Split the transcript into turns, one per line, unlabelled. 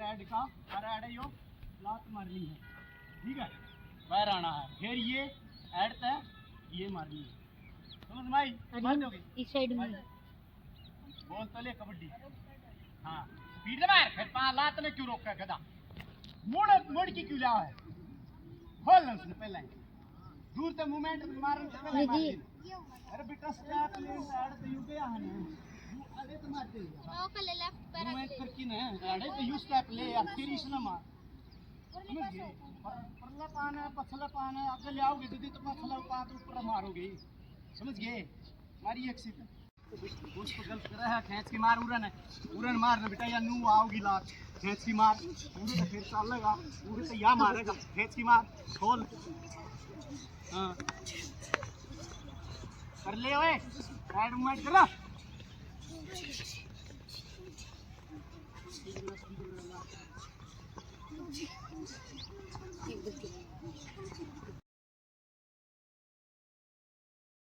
Add का और add यो लात मारनी है, ठीक है, बाहर आना है, फिर ये ऐड तय ये मारनी है, समझ में आई? मार दोगे
इस साइड में
बोल तो ले कबड्डी। हाँ स्पीड मार, फिर लात ने क्यों रोका गधा, मुड़ मुड़ की क्यों लाया है, खोल ना उसने पहले दूर से मूवमेंट मारने से पहले मार दी। अरे बेटा स्टेप ले ऐड तो यू गया है ना, यू अरे तो मार दे
ओके ले लेफ्ट पैर
मूवमेंट करके ना ऐड तो यू स्टेप ले यार, फिर इसने मार समझ गए। परला पाना पछला पाना आगे ले आओगे दीदी तो पछला पात ऊपर मारोगे, समझ गए? मारी एक सीट उसको गलत कर रहा है, खींच के मार उड़न है, उड़न मारना बेटा या नू आओगी लात, खींच की मार उड़े तो फिर चलेगा, उड़े तो या मारेगा, खींच की मार खोल। हाँ कर ले ओए साइड मूवमेंट करा।